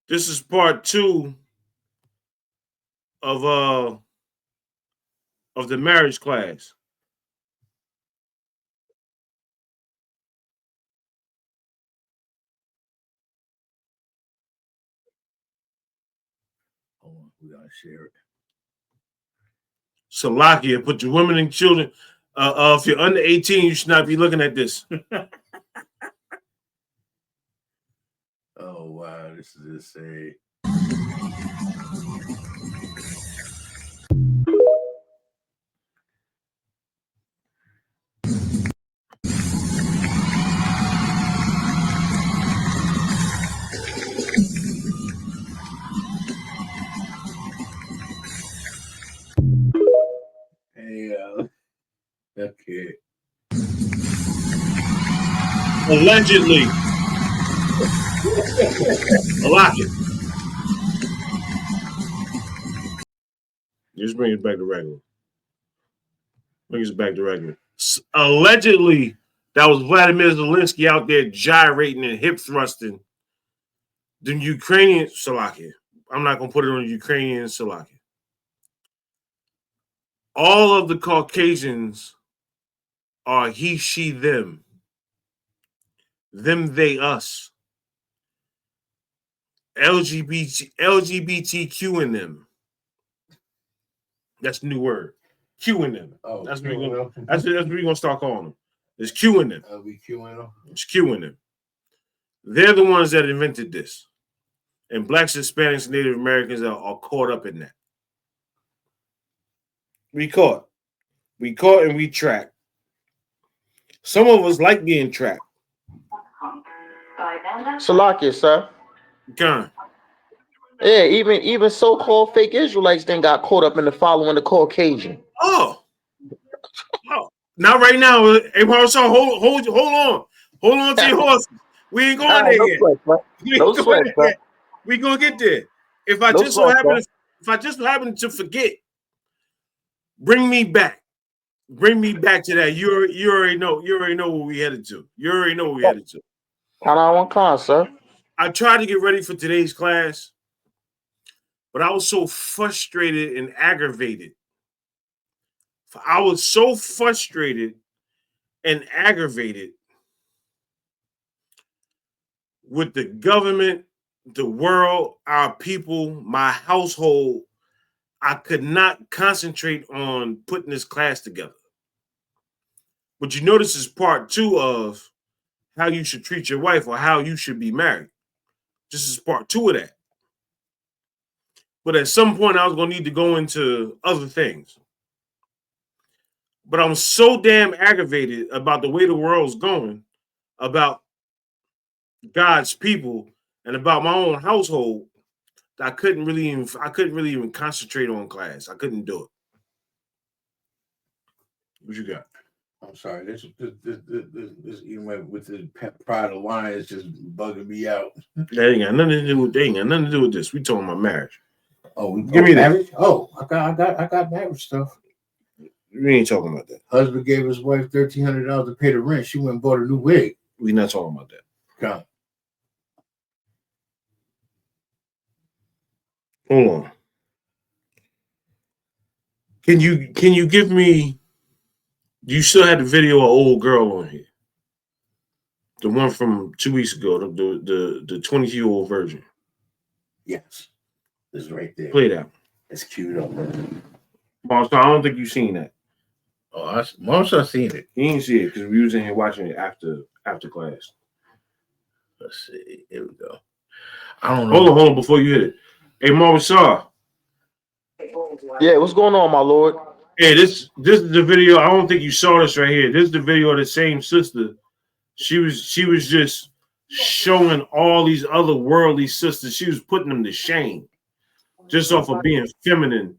This is part two of of the marriage class. Hold on, we gotta share it. Salakia, put your women and children. If you're under 18, you should not be looking at this. Oh wow, this is insane. Hey, okay. Allegedly. Salakia. Just bring it back to regular. Bring it back to regular. Allegedly, that was Vladimir Zelensky out there gyrating and hip thrusting. The Ukrainian Salakia. I'm not going to put it on the Ukrainian Salakia. All of the Caucasians are he, she, them. Them, they, us. LGBTQ in them. That's the new word. Q in them. Oh, that's what we're gonna start calling them. There's Q in them. LBQ in them. It's Q in them. They're the ones that invented this. And blacks, Hispanics, and Native Americans are caught up in that. We caught and we track. Some of us like being tracked. Salakia, sir. Gone. Yeah, even so-called fake Israelites then got caught up in the following the Caucasian. Oh. Not right now. Hey, Marshall, hold on. Hold on to your horses. We ain't going there yet. No sweat, sir. We gonna get there. If I just so happen to forget, bring me back. Bring me back to that. You already know where we headed to. You already know where we headed to. Count on one con, sir. I tried to get ready for today's class, but I was so frustrated and aggravated. I was so frustrated and aggravated with the government, the world, our people, my household. I could not concentrate on putting this class together. But you know, this is part two of how you should treat your wife or how you should be married. This is part two of that. But at some point, I was going to need to go into other things. But I'm so damn aggravated about the way the world's going, about God's people, and about my own household. I couldn't really even concentrate on class. I couldn't do it. What you got? I'm sorry. This even with the Pride of Lions just bugging me out. That ain't got nothing to do with this. We talking about marriage. Oh, give me marriage. Oh, I got marriage stuff. We ain't talking about that. Husband gave his wife $1,300 to pay the rent. She went and bought a new wig. We not talking about that. Come. Hold on. Can you give me? You still had the video of old girl on here. The one from 2 weeks ago, the 20-year-old version. Yes. It's right there. Play that. It's queued up. Marshall, I don't think you've seen that. Oh, Marshall seen it. He didn't see it because we was in here watching it after class. Let's see. Here we go. I don't know. Hold on, before you hit it. Hey, Marshall. Yeah, what's going on, my lord? Hey, this is the video. I don't think you saw this right here. This is the video of the same sister. She was just showing all these other worldly sisters. She was putting them to shame, just off of being feminine,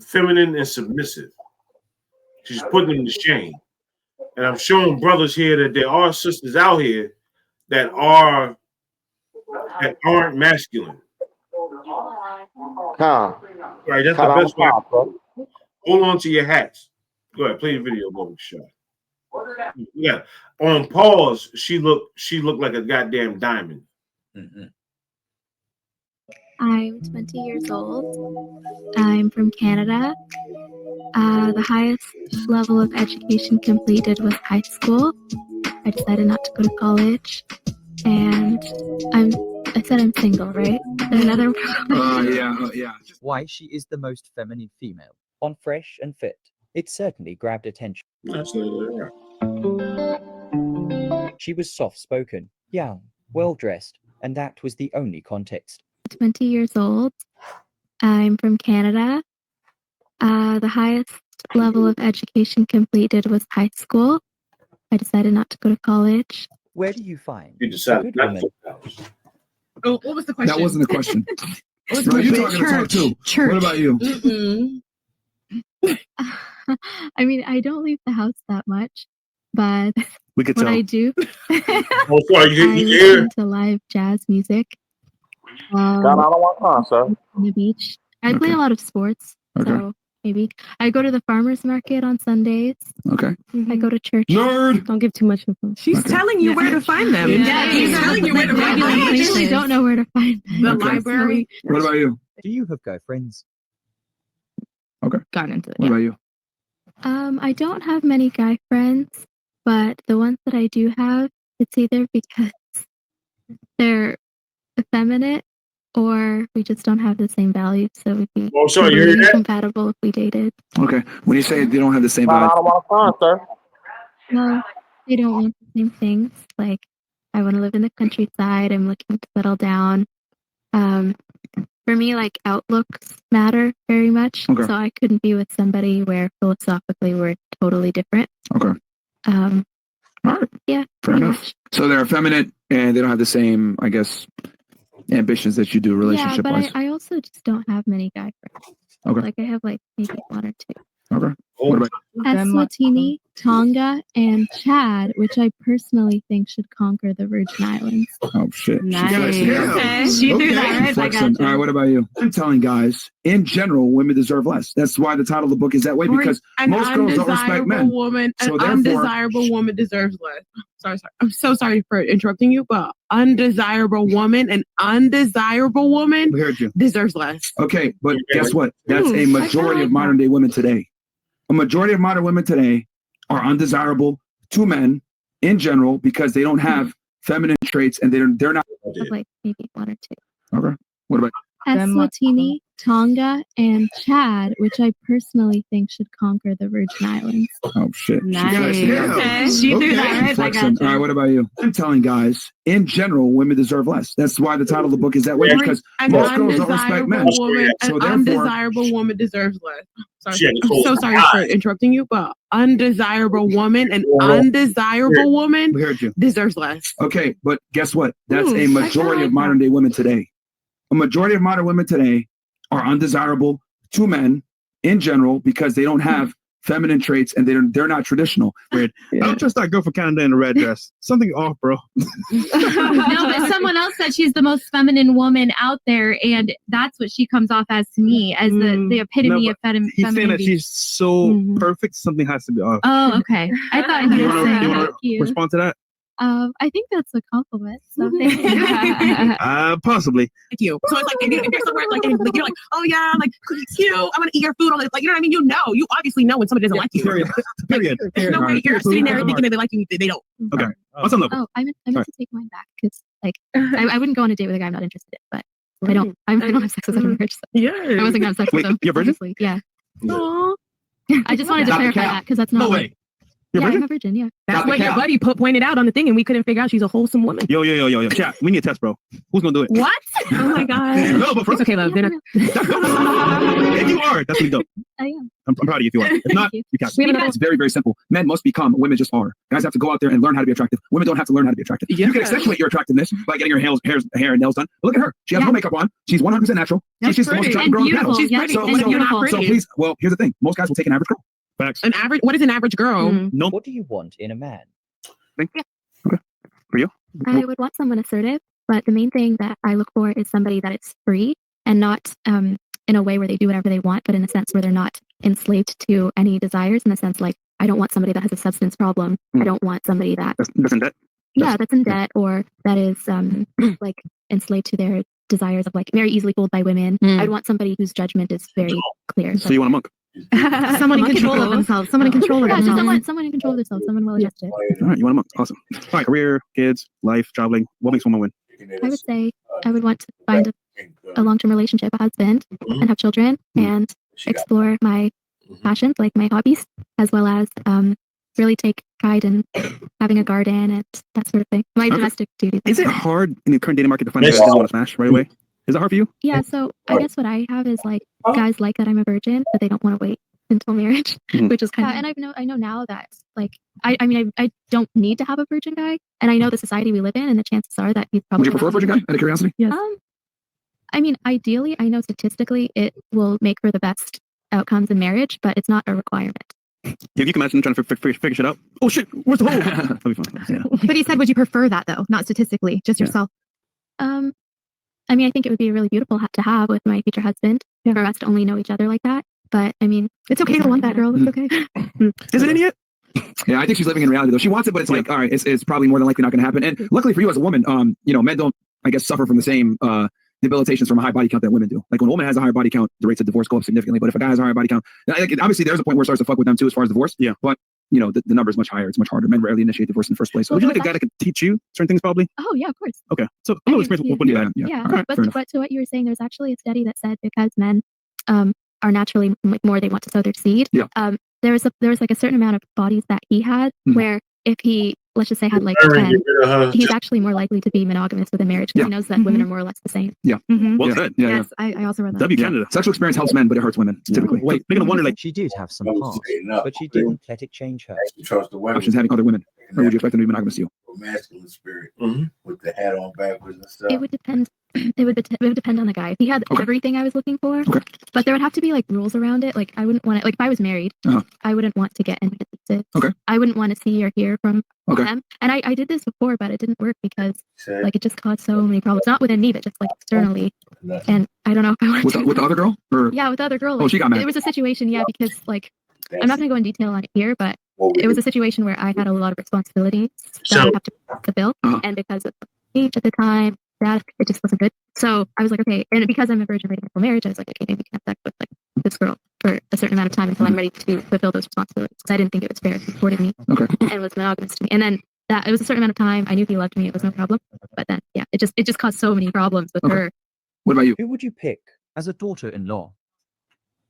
feminine and submissive. She's putting them to shame. And I'm showing brothers here that there are sisters out here that aren't masculine. Huh. Right, that's the best way. Hold on to your hats. Go ahead, play the video, Bobby Shaw. Yeah, on pause, she looked like a goddamn diamond. Mm-hmm. I'm 20 years old. I'm from Canada. The highest level of education completed was high school. I decided not to go to college. And I said I'm single, right? Another problem. Yeah. Why she is the most feminine female on Fresh and Fit. It certainly grabbed attention. Absolutely. She was soft-spoken, young, well-dressed, and that was the only context. 20 years old. I'm from Canada. The highest level of education completed was high school. I decided not to go to college. Where do you find You a decided good not woman? to go to college. Oh, what was the question? That wasn't the question. What's No, the you're question? talking to talk too. Church. What about you? I mean, I don't leave the house that much, but We could when tell. I do, Oh, sorry, I you hear? listen to live jazz music God, I don't want concert. on the beach. I play Okay. a lot of sports, Okay. so maybe I go to the farmers market on Sundays. Okay. I go to church. Nerd. Don't give too much info. She's Okay. telling you where to find them. Yeah, She's telling you where to find I them. usually don't know where to find them. The Okay. library. What about you? Do you have girlfriends? Got into it. What about you? I don't have many guy friends, but the ones that I do have, it's either because they're effeminate or we just don't have the same values, so we'd be Oh, sorry, you hear totally that? compatible if we dated. Okay. When you say they don't have the same God, I vibe, don't want concert. Well, they don't want the same things. Like, I want to live in the countryside. I'm looking to settle down. For me, like, outlooks matter very much. Okay. So I couldn't be with somebody where philosophically we're totally different. Okay. Um, All right. yeah, Fair pretty enough. much. So they're effeminate and they don't have the same, I guess, ambitions that you do Yeah, relationship but wise. I also just don't have many guy friends. Okay. Like, I have, like, maybe one or two. Okay. Oh, What about Eswatini, Tonga, and Chad, which I personally think should conquer the Virgin Islands. oh shit. She Nice. flexing now. Okay. She threw that right back Flexing. at you. All right, what about you? I'm telling guys, in general, women deserve less. That's why the title of the book is that way, because An most girls don't respect undesirable men. woman, So an therefore- undesirable woman deserves less. Sorry. I'm so sorry for interrupting you, but an undesirable woman we heard you. deserves less. Okay, but guess what? That's a I majority like of modern day women today. A majority of modern women today are undesirable to men in general because they don't have feminine traits and they're not. Of, like, maybe one or two. Okay. What about Eswatini, Tonga, and Chad, which I personally think should conquer the Virgin Islands. oh shit. She Nice. flexing now. Okay. She threw that right back Flexing. at All right, you. what about you? I'm telling guys, in general, women deserve less. That's why the title of the book is that way, because An most girls don't respect men. undesirable woman, So an therefore- undesirable woman deserves less. Sorry. She had to I'm close so her sorry eyes. for interrupting you, but an We undesirable woman heard you. deserves less. Okay, but guess what? That's Ooh, a I majority like of modern day women today. A majority of modern women today are undesirable to men in general because they don't have feminine traits and they're not traditional. Weird. I'll trust that girl for Canada in a red dress. Something off, bro. No, but someone else said she's the most feminine woman out there, and that's what she comes off as to me, as the epitome No, of femininity. He's saying that she's so Mhm. perfect, something has to be off. Oh, okay. I thought he You was wanna- saying you wanna thank you. Respond to that? I think that's a compliment. So thank you. Possibly. Thank you. So it's like if you're somewhere like and you're like, oh yeah, like it's cute. I want to eat your food. All this, like you know what I mean. You obviously know when somebody doesn't like you. Period. Period. There's no way you're sitting there thinking that they like you. They don't. Okay. What's on the Oh, I meant Sorry. to take mine back because, like, I wouldn't go on a date with a guy I'm not interested in, but I don't have sex with anyone. So Yeah. I wasn't gonna have sex Wait, with them. you're a virgin? obviously. Yeah. Aw. I just wanted to Stop the clarify cap. that because that's not. No like- way. You're Yeah, virgin? I'm a virgin. Yeah. That's Stop what the your cap. buddy pointed out on the thing, and we couldn't figure out she's a wholesome woman. Yo. Chat, we need a test, bro. Who's gonna do it? What? Oh my god. No, but for It's okay, love. They're not. if you are, that's really dope. I am. I'm proud of you if you are. If not, Thank you. you can't. We have another It's very, very simple. Men must become, women just are. Guys have to go out there and learn how to be attractive. Women don't have to learn how to be attractive. You can Yeah. accentuate your attractiveness by getting your hair and nails done. But look at her. She has no Yeah. makeup on. She's 100% natural. That's She's the most pretty. attractive And girl on the panel. beautiful. She's Yeah, pretty. So, and And so, you're not beautiful. so pretty. please, well, here's the thing. Most guys will take an average girl. Facts. An average. What is an average girl? No. What do you want in a man? I would want someone assertive, but the main thing that I look for is somebody that is free and not in a way where they do whatever they want, but in a sense where they're not enslaved to any desires. In the sense, like, I don't want somebody that has a substance problem. I don't want somebody that That's in debt. that's in debt or that is like enslaved to their desires of like very easily fooled by women. I'd want somebody whose judgment is very clear. So you want a monk? Someone in control of themselves. Someone in control of Yeah, just themselves. someone in control of themselves, someone well adjusted. All right, you want a monk? Awesome. All right, career, kids, life, traveling. What makes woman win? I would say I would want to find a long-term relationship, a husband, and have children, and explore my passions, like my hobbies, as well as really take pride in having a garden and that sort of thing. My Okay. domestic duties. Is it hard in the current dating market to find a guy Yes. that doesn't want to smash right away? Is it hard for you? Yeah, so I guess what I have is like guys like that I'm a virgin, but they don't want to wait until marriage, Mhm. which is kind of. And I know now that like I mean I don't need to have a virgin guy, and I know the society we live in, and the chances are that he's probably. Would you prefer a virgin guy? Out of curiosity. I mean, ideally, I know statistically it will make for the best outcomes in marriage, but it's not a requirement. If you can imagine trying to figure shit out. Oh shit, where's the hole? That'd be fun. Yeah. But he said, would you prefer that though? Not statistically, just Yeah. yourself. I mean, I think it would be really beautiful to have with my future husband for us to only know each other like that. But I mean, It's okay to want that, girl. It's okay. Is it in yet? Yeah, I think she's living in reality though. She wants it, but it's like, all right, it's probably more than likely not going to happen. And luckily for you as a woman, men don't, I guess, suffer from the same debilitations from a high body count that women do. Like when a woman has a higher body count, the rates of divorce go up significantly. But if a guy has a higher body count, like, obviously there's a point where it starts to fuck with them too, as far as divorce. Yeah. But the number is much higher. It's much harder. Men rarely initiate divorce in the first place. So Would you like a guy that can teach you certain things? Probably. oh yeah, of course. Okay. So a little experience. What do you have? Yeah, All right, fair enough. but to what you were saying, there's actually a study that said because men are naturally more they want to sow their seed. Yeah. There was like a certain amount of bodies that he had Mhm. where if he, let's just say, had like Aaron, 10, get rid of her. he's actually more likely to be monogamous within marriage because Yeah. he knows that women are more or less the same. Mhm. Well Yeah. said. Yeah, Yes, I also read that. W Canada. Sexual experience helps men, but it hurts women typically. Wait, they're gonna wonder like. She did have some I would past, say no. but she didn't let it change her. You trust the women. Options having other women, or would you expect them to be monogamous to you? Masculine spirit Mhm. with the hat on backwards and stuff. It would depend. It would depend on the guy. If he had Okay. everything I was looking for, Okay. but there would have to be like rules around it. Like I wouldn't want it. Like if I was married, Uh-huh. I wouldn't want to get inconsistency. Okay. I wouldn't want to see or hear from Okay. them. And I did this before, but it didn't work because Said like it just caused so many problems. Not within me, but just like externally. nothing. And I don't know if I want With to. the other girl, or Yeah, with the other girl. Oh, she got mad. It was a situation, yeah, because like I'm not going to go in detail on it here, but What we it was do. a situation where I had a lot of responsibilities that I So- would have to fulfill, Uh-huh. and because of age at the time, that it just wasn't good. So I was like, okay, and because I'm a virgin waiting for marriage, I was like, okay, maybe we can have sex with like this girl for a certain amount of time until I'm ready to fulfill those responsibilities. Because I didn't think it was fair. He supported me Okay. and was monogamous to me, and then that it was a certain amount of time. I knew he loved me; it was no problem. But then, yeah, it just caused so many problems with Okay. her. what about you? Who would you pick as a daughter-in-law?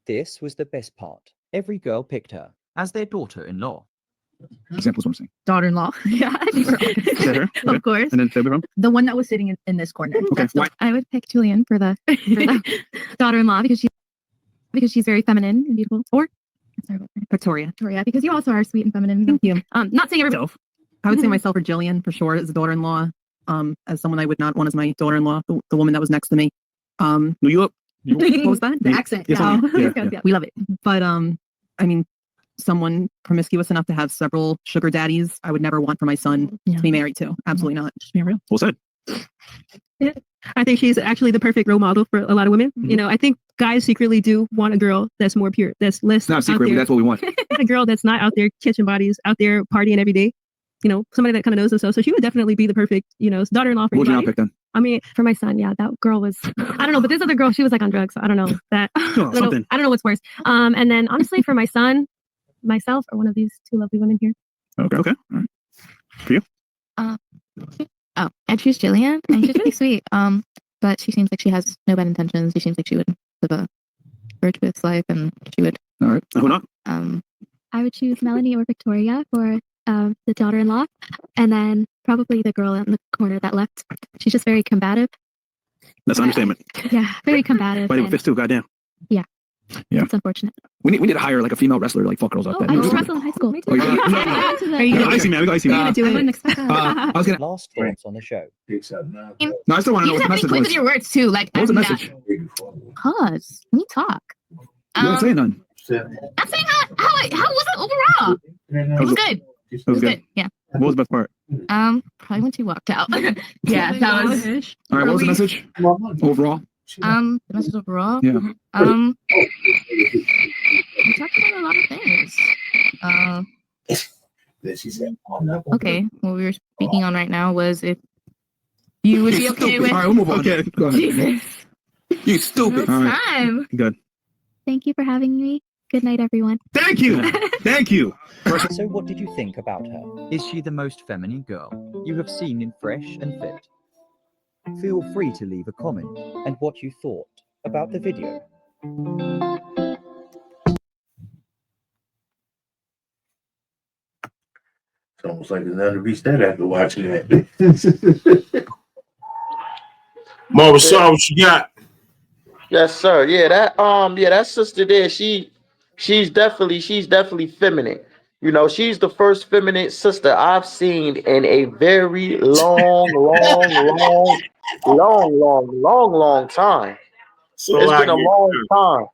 This was the best part. Every girl picked her as their daughter-in-law. Examples, what I'm saying. Daughter-in-law. Yeah, Is that her? Okay. Of course. And then Fabi from. The one that was sitting in this corner. Okay. That's the Why? I would pick Julian for the daughter-in-law because she's very feminine and beautiful. Or sorry, Victoria. Victoria, because you also are sweet and feminine. Thank you. Not saying everybody. Myself. I would say myself or Jillian for sure as a daughter-in-law. As someone I would not want as my daughter-in-law, the woman that was next to me. New York. What was that? Yeah. accent. Yes, Yeah. yeah, yeah. Yeah, we love it. But I mean, someone promiscuous enough to have several sugar daddies, I would never want for my son Yeah. to be married to. Absolutely not. Just being real. Well said. I think she's actually the perfect role model for a lot of women. You know, I think guys secretly do want a girl that's more pure, that's less It's not out secretly. there. That's what we want. A girl that's not out there catching bodies, out there partying every day. You know, somebody that kind of knows themselves. So she would definitely be the perfect, daughter-in-law for What would you not anybody. pick then? I mean, for my son, yeah, that girl was, I don't know, but this other girl, she was like on drugs. So I don't know that. I don't know, something. I don't know what's worse. And then honestly, for my son, myself, or one of these two lovely women here. Okay. Okay. All right. Oh, I choose Jillian, and she's really sweet. But she seems like she has no bad intentions. She seems like she would live a virtuous life, and she would. All right. Who not? I would choose Melanie or Victoria for the daughter-in-law, and then probably the girl in the corner that left. She's just very combative. That's an understatement. Yeah, very combative. Fighting with and fists too. Goddamn. Yeah. It's unfortunate. We need to hire like a female wrestler to like fuck girls up. Oh, I used to wrestle in high school. Oh, you got- Are you We got gonna icy man. We got icy man. do I it? wouldn't expect that. I was gonna. Last thoughts on the show. Picks up now. No, I still want to know You what the have to message be quick was. with your words too. Like What was the I'm message? Cause let me talk. You don't say none. I'm saying how was it overall? It was good. It was good. Yeah. What was the best part? Probably when she walked out. Yeah, that was. All right. What was the message overall? The message overall. Yeah. We talked about a lot of things. Then she said, Okay, what we were speaking on right now was if You would be okay with? All right, we'll move on. Okay, go ahead. Jesus. You stupid. All right. Time. Good. Thank you for having me. Good night, everyone. Thank you. Thank you. So what did you think about her? Is she the most feminine girl you have seen in Fresh and Fit? Feel free to leave a comment and what you thought about the video. It's almost like there's nothing to be said after watching that. Marvin Saw, what you got? Yes, sir. Yeah, that sister there, she's definitely feminine. You know, she's the first feminine sister I've seen in a very long time. So It's I been a get long time.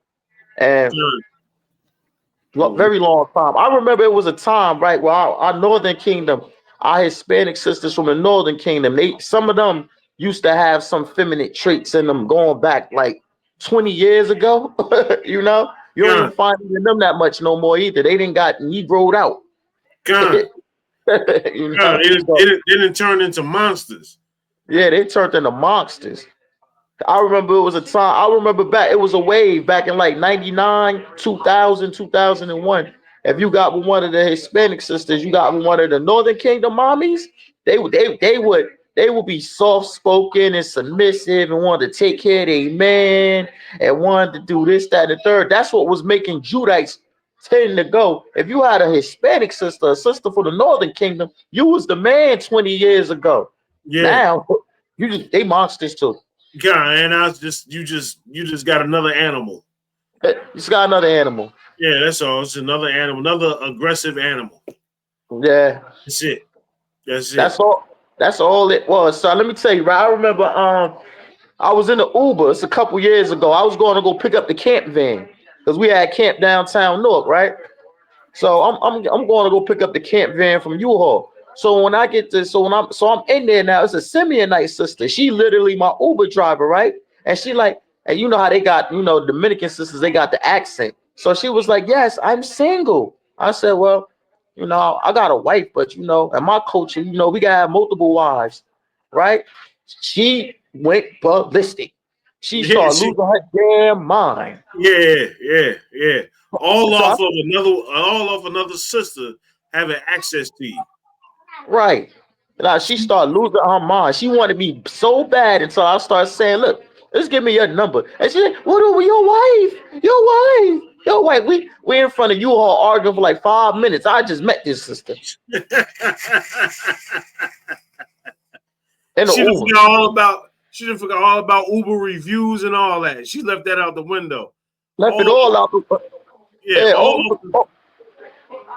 And very long time. I remember it was a time, right, where our Northern Kingdom, our Hispanic sisters from the Northern Kingdom, some of them used to have some feminine traits in them going back like 20 years ago. You know, you don't even find them that much no more either. They didn't got Negroed out. God. You know? They didn't turn into monsters. Yeah, they turned into monsters. I remember it was a time. I remember back. It was a wave back in like 99, 2000, 2001. If you got with one of the Hispanic sisters, you got with one of the Northern Kingdom mommies. They would be soft spoken and submissive and wanted to take care of their man and wanted to do this, that, and the third. That's what was making Judites tend to go. If you had a Hispanic sister, a sister for the Northern Kingdom, you was the man 20 years ago. Yeah. Now they monsters too. God, and you just got another animal. It's got another animal. Yeah, that's all. It's another animal, another aggressive animal. Yeah. That's it. That's it. That's all it was. So let me tell you, right? I remember I was in the Uber, it's a couple years ago. I was going to go pick up the camp van because we had camp downtown Newark, right? So I'm going to go pick up the camp van from U-Haul. So when I get this, I'm in there now. It's a Simeonite sister. She literally my Uber driver, right? And she like, and you know how they got, you know, Dominican sisters, they got the accent. So she was like, "Yes, I'm single." I said, "Well, you know, I got a wife, but you know, in my culture, you know, we gotta have multiple wives, right?" She went ballistic. She started losing her damn mind. Yeah. All off of another sister having access to you. Right. Now she started losing her mind. She wanted me so bad until I started saying, "Look, just give me your number." And she said, "What are we? Your wife. We in front of you all arguing for like 5 minutes. I just met this sister." She didn't forget all about Uber reviews and all that. She left that out the window. Left it all out. Yeah.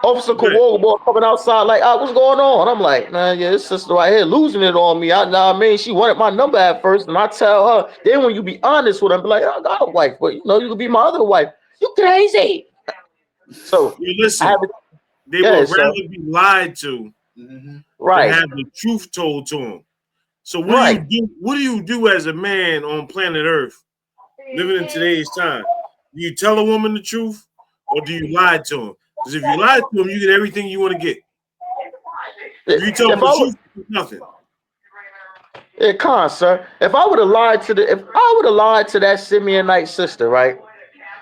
Officer Kawoga coming outside like, "What's going on?" I'm like, "Man, yeah, this sister right here losing it on me." I mean, she wanted my number at first, and I tell her. Then when you be honest with her, be like, "I got a wife, but you know, you could be my other wife." You crazy? So listen, they would rather be lied to, right? Than have the truth told to them. So what do you do as a man on planet Earth, living in today's time? Do you tell a woman the truth, or do you lie to them? Because if you lie to them, you get everything you want to get. If you tell them the truth, nothing. Yeah, sir. If I would have lied to that Simeonite sister, right?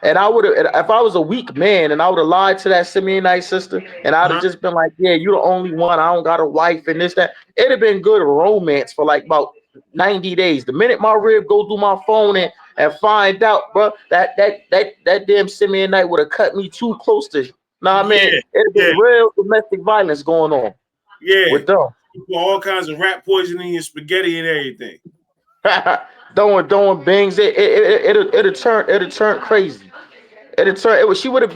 And if I was a weak man and I would have lied to that Simeonite sister, and I'd have just been like, "Yeah, you're the only one. I don't got a wife and this, that." It'd have been good romance for like about 90 days. The minute my rib go through my phone and find out, bro, that damn Simeonite would have cut me too close to. Nah, man, it'd been real domestic violence going on. Yeah, with them. You put all kinds of rat poison in your spaghetti and everything. Throwing bangs. It'll turn crazy. She would have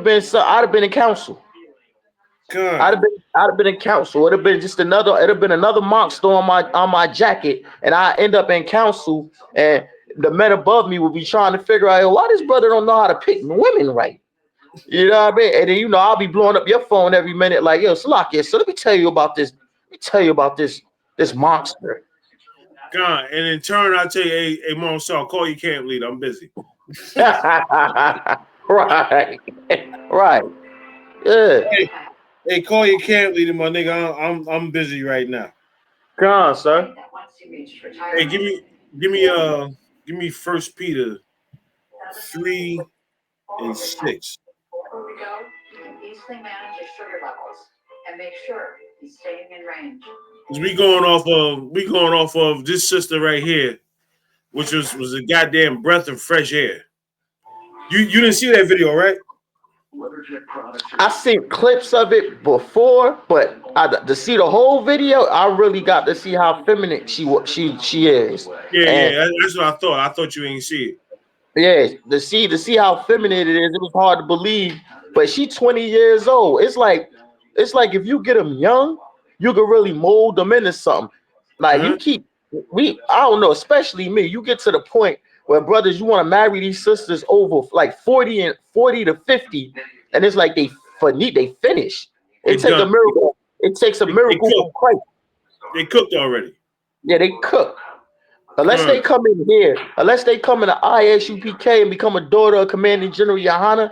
been. So I'd have been in council. I'd have been in council. It'd have been another monster on my jacket, and I end up in council, and the men above me would be trying to figure out, why this brother don't know how to pick women right. You know what I mean? And then, you know, I'll be blowing up your phone every minute, like, "Yo, Salakia, so let me tell you about this. This monster." God, and in turn, I tell you, hey, Mom Saw, call your camp leader. I'm busy. Right. Yeah. Hey, call your camp leader, my nigga. I'm busy right now. Come on, sir. Hey, give me 1 Peter 3:6. We going off of this sister right here, which was a goddamn breath of fresh air. You didn't see that video, right? I seen clips of it before, but to see the whole video, I really got to see how feminine she is. Yeah, that's what I thought. I thought you ain't see it. Yeah, to see how feminine it is, it was hard to believe. But she 20 years old. It's like if you get them young, you can really mold them into something. Like I don't know, especially me. You get to the point where brothers, you want to marry these sisters over like 40 to 50, and it's like they finish. It takes a miracle. It takes a miracle from Christ. They cooked already. Yeah, they cook. Unless they come in here, unless they come in the ISUPK and become a daughter of Commanding General Yohana,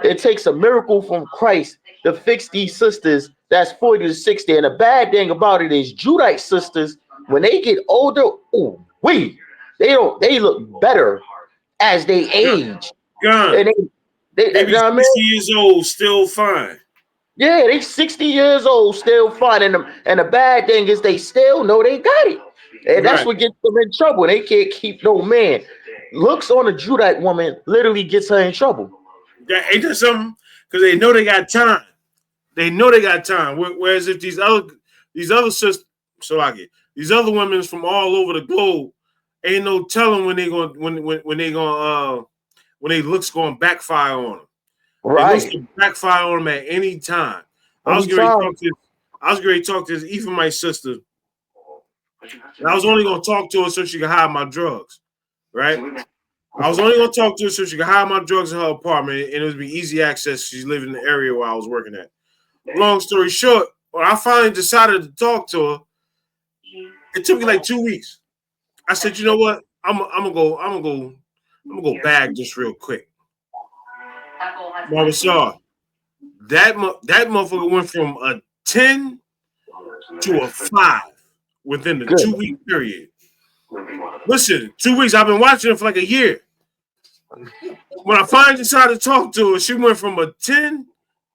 it takes a miracle from Christ to fix these sisters that's 40 to 60. And the bad thing about it is Judite sisters, when they get older, they look better as they age. God. And they be 60 years old, still fine. Yeah, they 60 years old, still fine. And the bad thing is they still know they got it. And that's what gets them in trouble. They can't keep no man. Looks on a Judite woman literally gets her in trouble. Ain't that something? Because they know they got time. They know they got time. Whereas if these other sisters, these other women from all over the globe, ain't no telling when they looks going to backfire on them. Right. They looks to backfire on them at any time. I was going to talk to this Ephraimite sister. And I was only going to talk to her so she could hide my drugs, right? I was only going to talk to her so she could hide my drugs in her apartment, and it would be easy access. She's living in the area where I was working at. Long story short, when I finally decided to talk to her, it took me like 2 weeks. I said, you know what? I'm gonna go bag this real quick. Mama saw that motherfucker went from a 10 to a 5 within the 2 week period. Listen, 2 weeks. I've been watching it for like a year. When I finally decided to talk to her, she went from a 10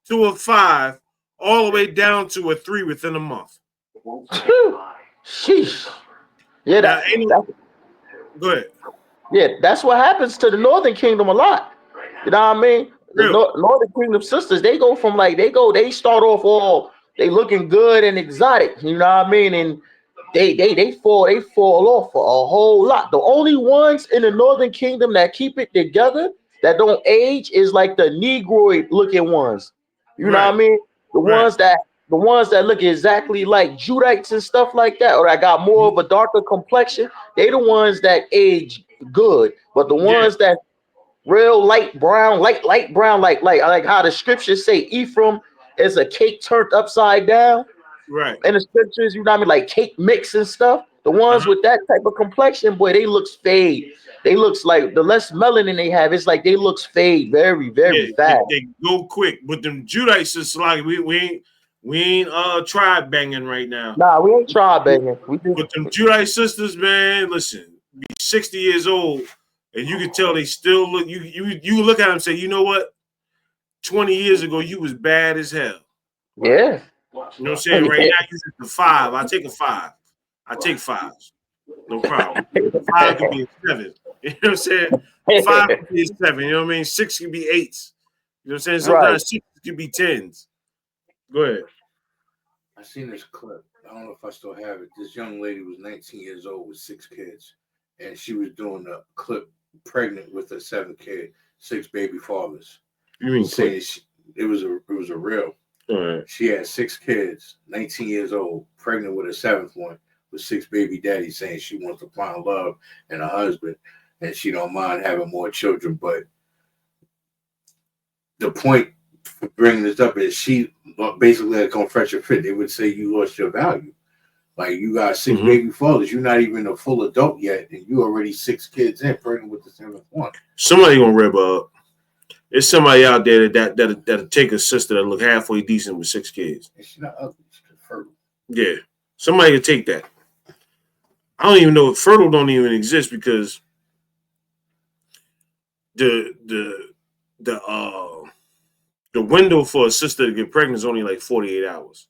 to a 5, all the way down to a 3 within a month. Sheesh. Yeah, go ahead. Yeah, that's what happens to the Northern Kingdom a lot. You know what I mean? The Northern Kingdom sisters, they go from they start off all they looking good and exotic. You know what I mean? And they fall off for a whole lot. The only ones in the Northern Kingdom that keep it together, that don't age, is like the Negroid looking ones. You know what I mean? The ones that look exactly like Judites and stuff like that, or that got more of a darker complexion, they the ones that age good. But the ones that real light brown, like how the scriptures say Ephraim is a cake turned upside down. Right. And the scriptures, you know what I mean, like cake mix and stuff. The ones with that type of complexion, boy, they looks fade. They looks like the less melanin they have, it's like they looks fade very, very fast. They go quick. But them Judites is like we ain't tribe banging right now. Nah, we ain't tribe banging. But them Judite sisters, man, listen, be 60 years old, and you can tell they still look. You look at them and say, you know what? 20 years ago, you was bad as hell. Yeah. You know what I'm saying? Right now, you're at the 5. I take a 5. I take 5s. No problem. 5 could be a 7. You know what I'm saying? 5 could be a 7. You know what I mean? 6 could be 8s. You know what I'm saying? Sometimes 6 could be 10s. Go ahead. I seen this clip. I don't know if I still have it. This young lady was 19 years old with 6 kids, and she was doing a clip pregnant with her 7th kid, 6 baby fathers. You mean saying it was a real. Right. She had 6 kids, 19 years old, pregnant with her 7th one, with 6 baby daddies, saying she wants to find love and a husband, and she don't mind having more children. But the point for bringing this up is she basically had come fresh and fit. They would say you lost your value. Like, you got 6 baby fathers, you're not even a full adult yet, and you already 6 kids in, pregnant with the 7th one. Somebody gonna rip up. There's somebody out there that'll take a sister that look halfway decent with 6 kids. She's not ugly. She's fertile. Yeah, somebody can take that. I don't even know if fertile don't even exist because the window for a sister to get pregnant is only like 48 hours.